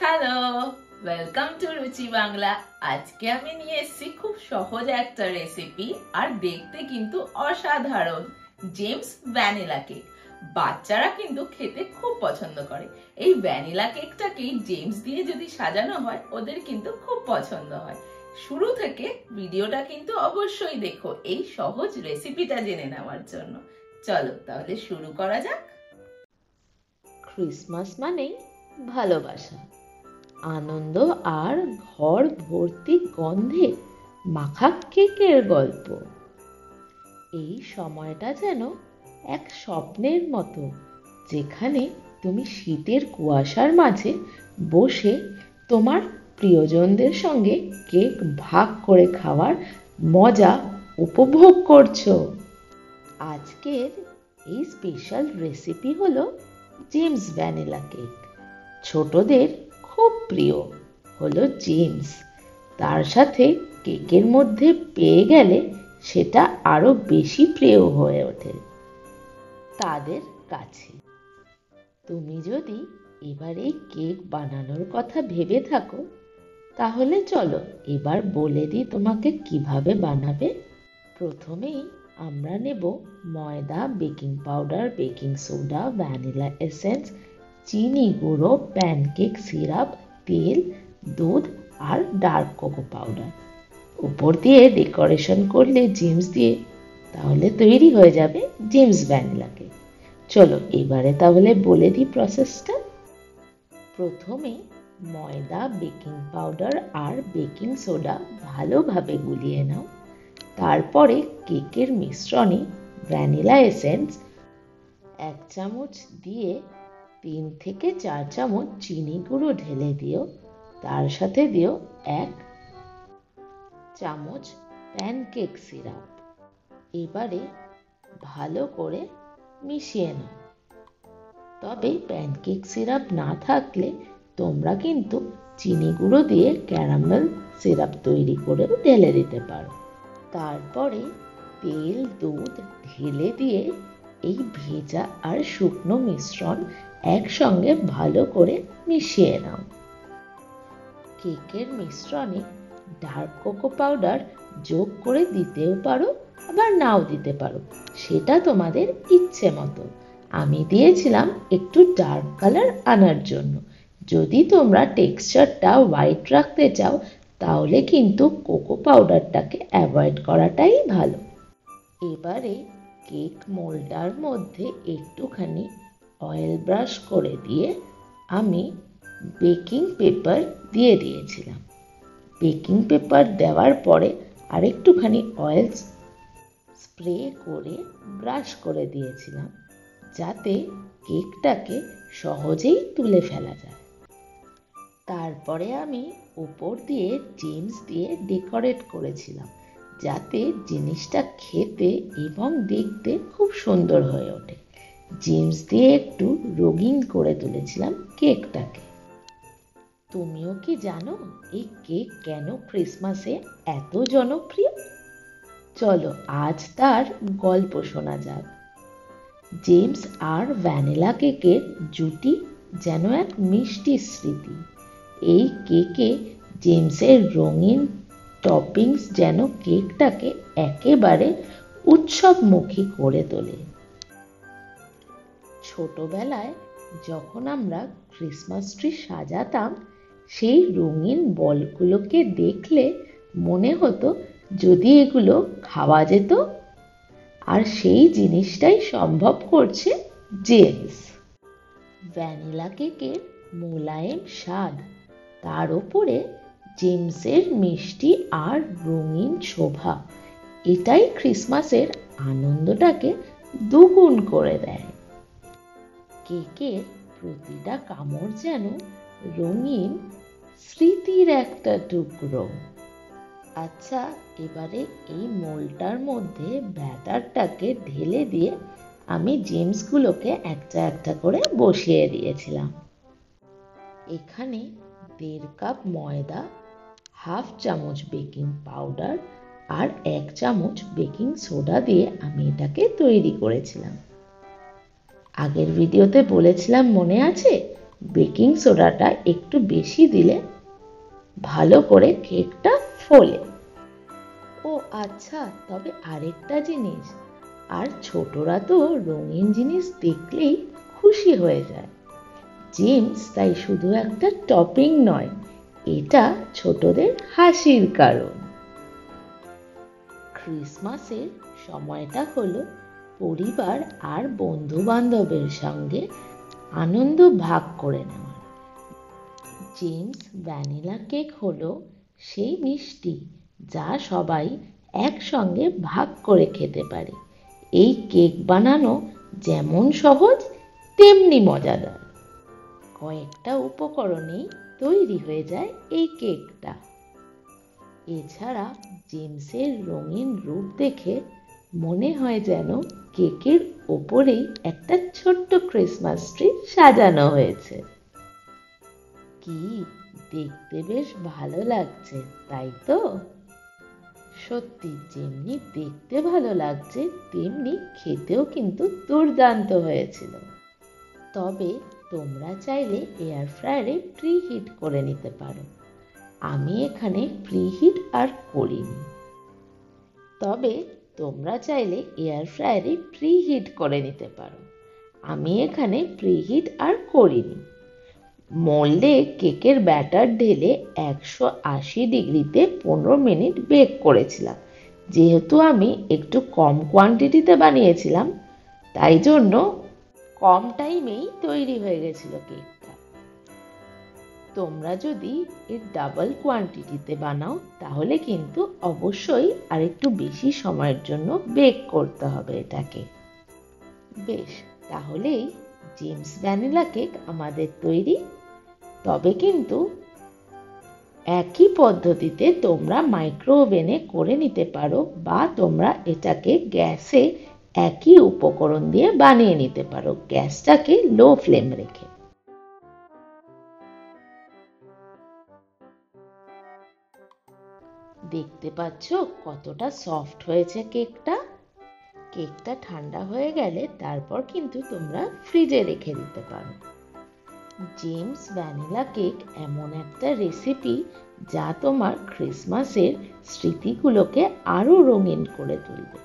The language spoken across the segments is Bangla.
হ্যালো, ওয়েলকাম টু রুচি বাংলা। আজকে আমি নিয়ে এসেছি খুব সহজ একটা রেসিপি, আর দেখতে কিন্তু অসাধারণ। James vanilla cake. বাচ্চারা কিন্তু খেতে খুব পছন্দ করে। এই ভ্যানিলা কেকটাকেই জেমস দিয়ে যদি সাজানো হয়, ওদের কিন্তু খুব পছন্দ হয়। শুরু থেকে ভিডিওটা কিন্তু অবশ্যই দেখো এই সহজ রেসিপিটা জেনে নেওয়ার জন্য। চলো তাহলে শুরু করা যাক। ক্রিসমাস মানেই ভালোবাসা, আনন্দ আর ঘর ভর্তি গন্ধে মাখা কেকের গল্প। এই সময়টা যেন এক স্বপ্নের মতো, যেখানে তুমি শীতের কুয়াশার মাঝে বসে তোমার প্রিয়জনদের সঙ্গে কেক ভাগ করে খাওয়ার মজা উপভোগ করছো। আজকের এই স্পেশাল রেসিপি হলো জেমস ভ্যানিলা কেক। ছোটদের খুব প্রিয় হলো জেমস, তার সাথে কেকের মধ্যে পেয়ে গেলে সেটা আরো বেশি প্রিয় হয়ে ওঠে তাদের কাছে। তুমি যদি এবার এই কেক বানানোর কথা ভেবে থাকো, তাহলে চলো এবার বলে দিই তোমাকে কিভাবে বানাবে। প্রথমেই আমরা নেব ময়দা, baking powder, baking soda, vanilla essence, চিনি গুঁড়ো, প্যানকেক সিরাপ, তেল, দুধ আর ডার্ক কোকো পাউডার। উপর দিয়ে ডেকোরেশন করলে জেমস দিয়ে, তাহলে তৈরি হয়ে যাবে জেমস ভ্যানিলা কেক। চলো এবারে তাহলে বলে দিই প্রসেসটা। প্রথমে ময়দা, বেকিং পাউডার আর বেকিং সোডা ভালোভাবে গুলিয়ে নাও। তারপরে কেকের মিশ্রণে ভ্যানিলা এসেন্স 1 চামচ দিয়ে 3 থেকে 4 চামচ চিনি গুঁড়ো ঢেলে দিও। তার সাথে দিও 1 চামচ প্যানকেক সিরাপ। এবারে ভালো করে মিশিয়ে নাও। তবে প্যানকেক সিরাপ না থাকলে তোমরা কিন্তু চিনি গুঁড়ো দিয়ে ক্যারামেল সিরাপ তৈরি করেও ঢেলে দিতে পারো। তারপরে তেল, দুধ ঢেলে দিয়ে এই ভেজা আর শুকনো মিশ্রণ একসঙ্গে ভালো করে মিশিয়ে নাও। কেকের মিশ্রণে ডার্ক কোকো পাউডার যোগ করে দিতেও পারো, আবার নাও দিতে পারো, সেটা তোমাদের ইচ্ছে মতো। আমি দিয়েছিলাম একটু ডার্ক কালার আনার জন্য। যদি তোমরা টেক্সচারটা হোয়াইট রাখতে চাও, তাহলে কিন্তু কোকো পাউডারটাকে অ্যাভয়েড করাটাই ভালো। এবারে কেক মোল্ডার মধ্যে একটুখানি অয়েল ব্রাশ করে দিয়ে আমি বেকিং পেপার দিয়ে দিয়েছিলাম। বেকিং পেপার দেওয়ার পরে আরেকটুখানি অয়েল স্প্রে করে ব্রাশ করে দিয়েছিলাম, যাতে কেকটাকে সহজেই তুলে ফেলা যায়। তারপরে আমি উপর দিয়ে জেমস দিয়ে ডেকোরেট করেছিলাম, যাতে জিনিসটা খেতে এবং দেখতে খুব সুন্দর হয়ে ওঠে। জেমস দিয়ে একটু রঙিন করে তুলেছিলাম কেকটাকে। তুমিও কি জানো এই কেক কেন ক্রিসমাসে এত জনপ্রিয়? চলো আজ তার গল্প শোনা যাক। জেমস আর ভ্যানিলা কেকের জুটি যেন এক মিষ্টি স্মৃতি। এই কেকে জেমসের রঙিন টপিংস যেন কেকটাকে একেবারে উৎসবমুখী করে তোলে। ছোটবেলায় যখন আমরা ক্রিসমাস ট্রি সাজাতাম, সেই রঙিন বলগুলোকে দেখলে মনে হতো যদি এগুলো খাওয়া যেত। আর সেই জিনিসটাই সম্ভব করছে জেমস। ভ্যানিলা কেকের মোলায়েম স্বাদ, তার উপরে জেমসের মিষ্টি আর রঙিন শোভা, এটাই ক্রিসমাসের আনন্দটাকে দ্বিগুণ করে দেয়। কেকের প্রতিটা কামড় যেন রঙিন স্মৃতির একটা টুকরো। আচ্ছা, এবারে এই মোল্ডটার মধ্যে ব্যাটারটাকে ঢেলে দিয়ে আমি জেমসগুলোকে একটা একটা করে বসিয়ে দিয়েছিলাম। এখানে 1.5 কাপ ময়দা, 1/2 চামচ বেকিং পাউডার আর 1 চামচ বেকিং সোডা দিয়ে আমি এটাকে তৈরি করেছিলাম। আগের ভিডিওতে বলেছিলাম, মনে আছে, বেকিং সোডাটা একটু বেশি দিলে ভালো করে কেকটা ফোলে। ও আচ্ছা, তবে আরেকটা জিনিস, আর ছোটরা তো রঙিন জিনিস দেখলেই খুশি হয়ে যায়। জেমস তাই শুধু একটা টপিং নয়, এটা ছোটদের হাসির কারণ। ক্রিসমাসের সময়টা হলো পরিবার আর বন্ধু বান্ধবের সঙ্গে আনন্দ ভাগ করে নেওয়া। জেমস ভ্যানিলা কেক হলো সেই মিষ্টি যা সবাই একসঙ্গে ভাগ করে খেতে পারে। এই কেক বানানো যেমন সহজ তেমনি মজাদার। কয়েকটা উপকরণেই তৈরি হয়ে যায় এই কেকটা। এছাড়া জেমসের রঙিন রূপ দেখে মনে হয় যেন কেকের ওপরেই একটা ছোট্ট ক্রিসমাস ট্রি সাজানো হয়েছে। কি দেখতে বেশ ভালো লাগছে, তাই তো? সত্যি যেমনি দেখতে ভালো লাগছে তেমনি খেতেও কিন্তু দুর্দান্ত হয়েছিল। তবে তোমরা চাইলে এয়ার ফ্রায়ারে প্রিহিট করে নিতে পারো। আমি এখানে প্রিহিট আর করিনি, তবে তোমরা চাইলে এয়ার ফ্রায়ারে প্রিহিট করে নিতে পারো। আমি এখানে প্রিহিট আর করিনি। মোল্ডে কেকের ব্যাটার ঢেলে 180 ডিগ্রিতে 15 মিনিট বেক করেছিলাম। যেহেতু আমি একটু কম কোয়ান্টিটিতে বানিয়েছিলাম, তাই জন্য কম টাইমেই তৈরি হয়ে গেছিল কেকটা। তোমরা যদি এর ডাবল কোয়ান্টিটিতে বানাও তাহলে কিন্তু অবশ্যই আর একটু বেশি সময়ের জন্য বেক করতে হবে এটাকে। বেশ, তাহলেই জেমস ভ্যানিলা কেক আমাদের তৈরি। তবে কিন্তু একই পদ্ধতিতে তোমরা মাইক্রো ওভেনে করে নিতে পারো, বা তোমরা এটাকে গ্যাসে একই উপকরণ দিয়ে বানিয়ে নিতে পারো, গ্যাসটাকে লো ফ্লেম রেখে। দেখতে পাচ্ছ কতটা সফট হয়েছে কেকটা। কেকটা ঠান্ডা হয়ে গেলে তারপর কিন্তু তোমরা ফ্রিজে রেখে দিতে পারো। জেমস ভ্যানিলা কেক এমন একটা রেসিপি যা তোমার ক্রিসমাসের স্মৃতিগুলোকে আরো রঙিন করে তুলবে।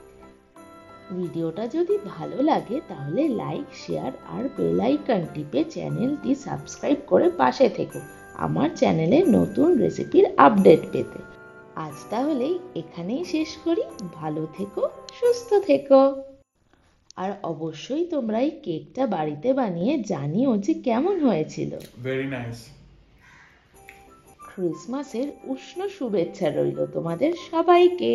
ভিডিওটা যদি ভালো লাগে তাহলে লাইক, শেয়ার আর বেল আইকন টিপে চ্যানেলটি সাবস্ক্রাইব করে পাশে থেকো আমার চ্যানেলে নতুন রেসিপির আপডেট পেতে। আজ তাহলে এখানেই শেষ করি। ভালো থেকো, সুস্থ থেকো। আর অবশ্যই তোমরা এই কেকটা বাড়িতে বানিয়ে জানিও যে কেমন হয়েছিল। Very nice. ক্রিসমাসের উষ্ণ শুভেচ্ছা রইল তোমাদের সবাইকে।